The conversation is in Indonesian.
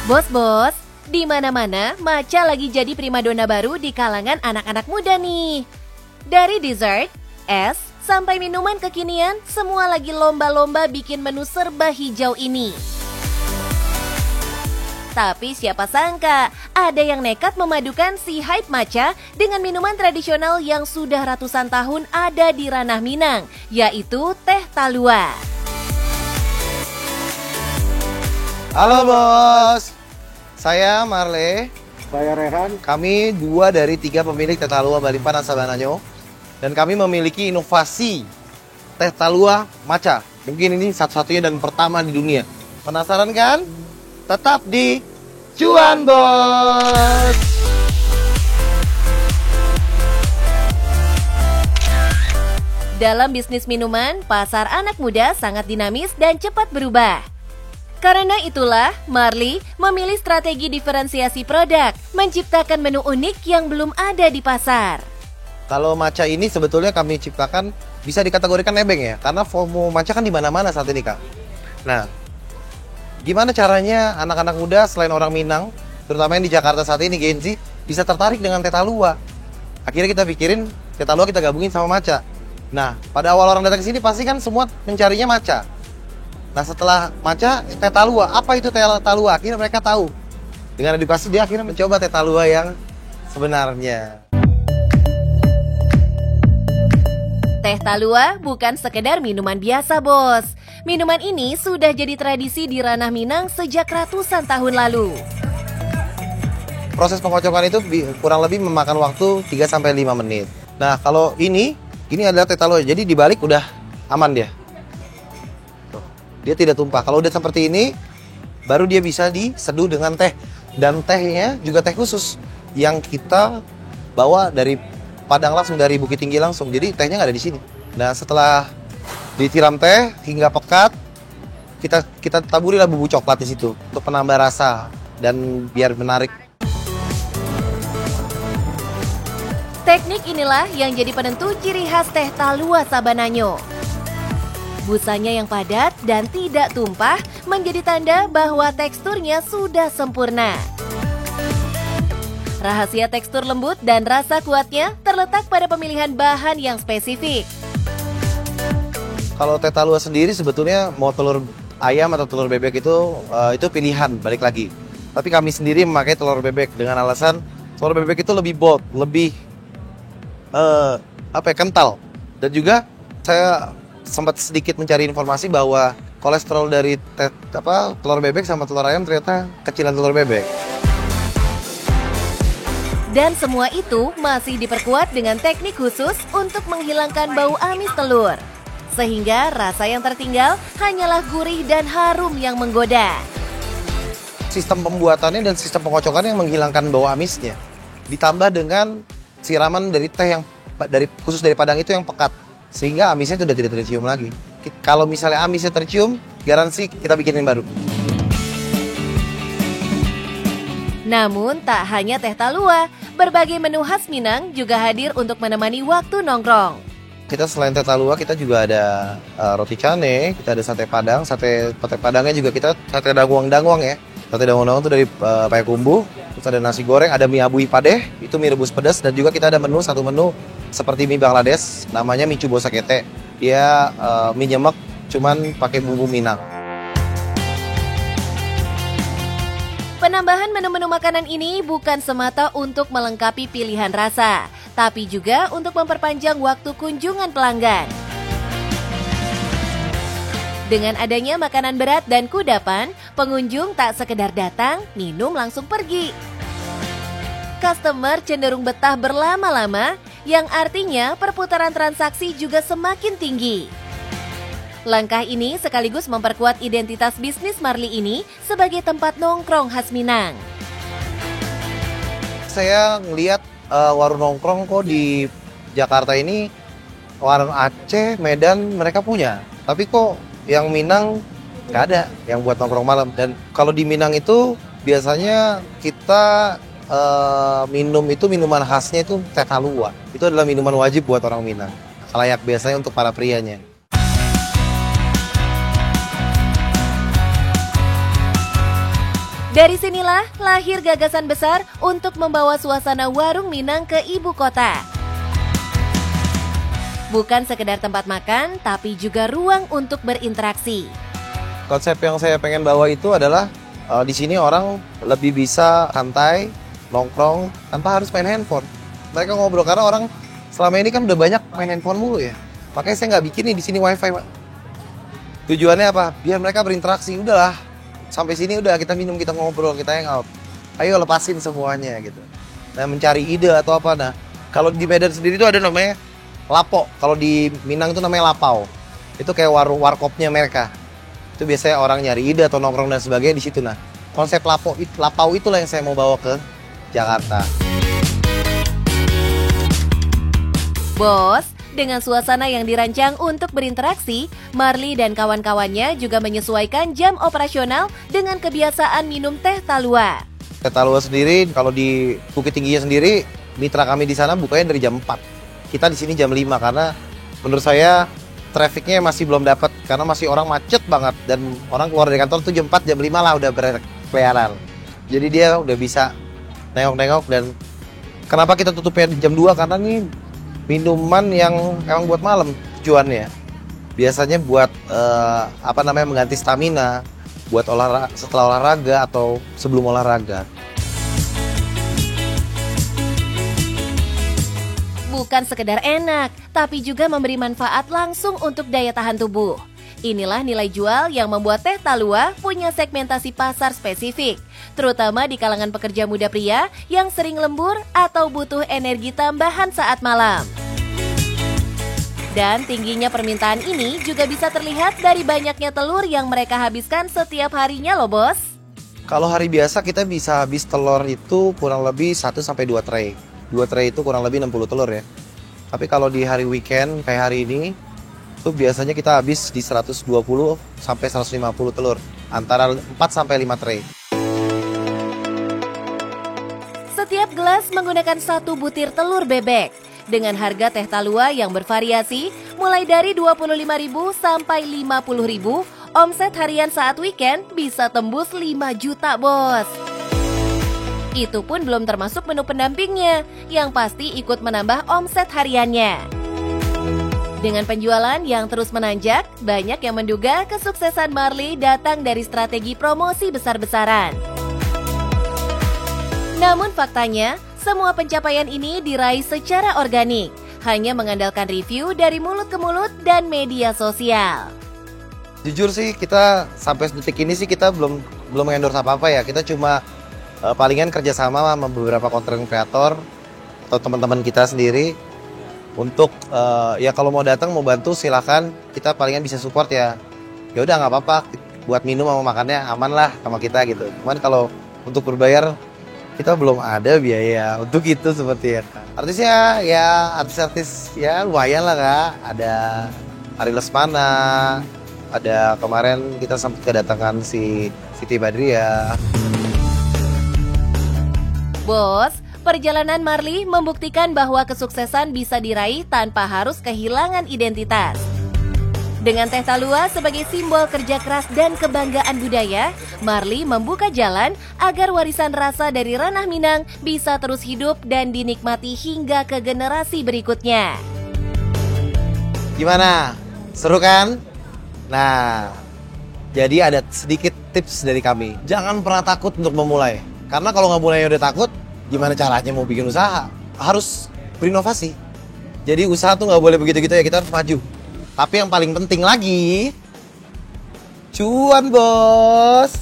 Bos-bos, di mana-mana matcha lagi jadi primadona baru di kalangan anak-anak muda nih. Dari dessert, es, sampai minuman kekinian, semua lagi lomba-lomba bikin menu serba hijau ini. Tapi siapa sangka, ada yang nekat memadukan si hype matcha dengan minuman tradisional yang sudah ratusan tahun ada di ranah Minang, yaitu teh talua. Halo bos, saya Marle. Saya Rehan. Kami 2 dari 3 pemilik teh talua Balikpapan Sabananyo. Dan kami memiliki inovasi teh talua matcha. Mungkin ini satu-satunya dan pertama di dunia. Penasaran kan? Tetap di Cuan Bos. Dalam bisnis minuman, pasar anak muda sangat dinamis dan cepat berubah. Karena itulah, Marli memilih strategi diferensiasi produk, menciptakan menu unik yang belum ada di pasar. Kalau matcha ini sebetulnya kami ciptakan bisa dikategorikan nebeng ya, karena FOMO matcha kan di mana-mana saat ini Kak. Nah, gimana caranya anak-anak muda selain orang Minang, terutama yang di Jakarta saat ini Gen Z, bisa tertarik dengan teh talua? Akhirnya kita pikirin teh talua kita gabungin sama matcha. Nah, pada awal orang datang ke sini pasti kan semua mencarinya matcha. Nah, setelah matcha, teh talua. Apa itu teh talua? Akhirnya mereka tahu. Dengan edukasi dia akhirnya mencoba teh talua yang sebenarnya. Teh talua bukan sekedar minuman biasa, bos. Minuman ini sudah jadi tradisi di ranah Minang sejak ratusan tahun lalu. Proses pengocokan itu kurang lebih memakan waktu 3-5 menit. Nah, kalau ini adalah teh talua. Jadi dibalik udah aman dia. Dia tidak tumpah. Kalau udah seperti ini, baru dia bisa diseduh dengan teh. Dan tehnya juga teh khusus yang kita bawa dari Padang langsung, dari Bukit Tinggi langsung. Jadi tehnya nggak ada di sini. Nah, setelah ditiram teh hingga pekat, kita taburilah bubuk coklat di situ untuk penambah rasa dan biar menarik. Teknik inilah yang jadi penentu ciri khas teh talua Sabananyo. Busanya yang padat dan tidak tumpah menjadi tanda bahwa teksturnya sudah sempurna. Rahasia tekstur lembut dan rasa kuatnya terletak pada pemilihan bahan yang spesifik. Kalau teh talua sendiri sebetulnya mau telur ayam atau telur bebek itu pilihan, balik lagi. Tapi kami sendiri memakai telur bebek dengan alasan telur bebek itu lebih bold, lebih kental. Dan juga saya sempat sedikit mencari informasi bahwa kolesterol dari telur bebek sama telur ayam ternyata kecilan telur bebek. Dan semua itu masih diperkuat dengan teknik khusus untuk menghilangkan bau amis telur. Sehingga rasa yang tertinggal hanyalah gurih dan harum yang menggoda. Sistem pembuatannya dan sistem pengocokannya yang menghilangkan bau amisnya. Ditambah dengan siraman dari teh yang khusus dari Padang itu yang pekat. Sehingga amisnya sudah tidak tercium lagi. Kalau misalnya amisnya tercium, garansi kita bikinin baru. Namun tak hanya teh talua, berbagai menu khas Minang juga hadir untuk menemani waktu nongkrong. Kita selain teh talua, kita juga ada roti cane, kita ada sate Padang. Sate Padangnya juga kita sate dangwang-dangwang ya. Sate dangwang-dangwang itu dari payakumbuh. Terus ada nasi goreng, ada mie abui padeh, itu mie rebus pedas. Dan juga kita ada satu menu seperti mie Bangladesh, namanya mie cubo sakete. Dia mie nyemek, cuman pakai bumbu Minang. Penambahan menu-menu makanan ini bukan semata untuk melengkapi pilihan rasa, tapi juga untuk memperpanjang waktu kunjungan pelanggan. Dengan adanya makanan berat dan kudapan, pengunjung tak sekedar datang, minum langsung pergi. Customer cenderung betah berlama-lama, yang artinya perputaran transaksi juga semakin tinggi. Langkah ini sekaligus memperkuat identitas bisnis Marli ini sebagai tempat nongkrong khas Minang. Saya ngelihat warung nongkrong kok di Jakarta ini, warung Aceh, Medan mereka punya. Tapi kok yang Minang nggak ada yang buat nongkrong malam. Dan kalau di Minang itu biasanya kita minum itu minuman khasnya itu teh talua. Itu adalah minuman wajib buat orang Minang. Layak biasanya untuk para prianya. Dari sinilah lahir gagasan besar untuk membawa suasana warung Minang ke ibu kota. Bukan sekedar tempat makan, tapi juga ruang untuk berinteraksi. Konsep yang saya pengen bawa itu adalah di sini orang lebih bisa santai, nongkrong tanpa harus main handphone. Mereka ngobrol karena orang selama ini kan udah banyak main handphone mulu ya. Makanya saya nggak bikin nih di sini wifi, Pak. Tujuannya apa? Biar mereka berinteraksi. Udahlah, sampai sini udah kita minum, kita ngobrol, kita hangout. Ayo lepasin semuanya gitu. Nah, mencari ide atau apa. Nah, kalau di Medan sendiri itu ada namanya lapo. Kalau di Minang itu namanya lapau. Itu kayak warkopnya mereka. Itu biasanya orang nyari ide atau nongkrong dan sebagainya di situ. Nah, konsep lapau itulah yang saya mau bawa ke Jakarta. Bos, dengan suasana yang dirancang untuk berinteraksi, Marley dan kawan-kawannya juga menyesuaikan jam operasional dengan kebiasaan minum teh talua. Teh talua sendiri, kalau di Bukit Tingginya sendiri, mitra kami di sana bukanya dari jam 4. Kita di sini jam 5 karena menurut saya trafficnya masih belum dapat karena masih orang macet banget dan orang keluar dari kantor tuh jam 4, jam 5 lah udah berkeliaran. Jadi dia udah bisa nengok-nengok. Dan kenapa kita tutupnya jam 2? Karena nih minuman yang emang buat malam tujuannya. Biasanya buat mengganti stamina, buat setelah olahraga atau sebelum olahraga. Bukan sekedar enak, tapi juga memberi manfaat langsung untuk daya tahan tubuh. Inilah nilai jual yang membuat teh talua punya segmentasi pasar spesifik, terutama di kalangan pekerja muda pria yang sering lembur atau butuh energi tambahan saat malam. Dan tingginya permintaan ini juga bisa terlihat dari banyaknya telur yang mereka habiskan setiap harinya loh, Bos. Kalau hari biasa kita bisa habis telur itu kurang lebih 1-2 tray. 2 tray itu kurang lebih 60 telur ya. Tapi kalau di hari weekend kayak hari ini, itu biasanya kita habis di 120-150 telur. Antara 4-5 tray. Setiap gelas menggunakan 1 butir telur bebek. Dengan harga teh talua yang bervariasi, mulai dari 25.000 sampai 50.000, omset harian saat weekend bisa tembus 5 juta, Bos. Itu pun belum termasuk menu pendampingnya, yang pasti ikut menambah omset hariannya. Dengan penjualan yang terus menanjak, banyak yang menduga kesuksesan Marley datang dari strategi promosi besar-besaran. Namun faktanya, semua pencapaian ini diraih secara organik, hanya mengandalkan review dari mulut ke mulut dan media sosial. Jujur sih, kita sampai detik ini sih kita belum endorse apa-apa ya. Kita cuma palingan kerjasama sama beberapa content creator atau teman-teman kita sendiri untuk ya kalau mau datang mau bantu silakan, kita palingan bisa support ya. Ya udah nggak apa-apa, buat minum sama makannya aman lah sama kita gitu. Cuman kalau untuk berbayar kita belum ada biaya untuk itu seperti ya. Artisnya ya artis-artis ya lumayan lah Kak. Ada Ari Lesmana, ada kemarin kita sempat kedatangan si Siti Badriah. Bos, perjalanan Marley membuktikan bahwa kesuksesan bisa diraih tanpa harus kehilangan identitas. Dengan teh talua sebagai simbol kerja keras dan kebanggaan budaya, Marley membuka jalan agar warisan rasa dari ranah Minang bisa terus hidup dan dinikmati hingga ke generasi berikutnya. Gimana? Seru kan? Nah, jadi ada sedikit tips dari kami. Jangan pernah takut untuk memulai. Karena kalau nggak mulai udah takut, gimana caranya mau bikin usaha? Harus berinovasi. Jadi usaha tuh nggak boleh begitu-gitu ya, kita harus maju. Tapi yang paling penting lagi, cuan bos.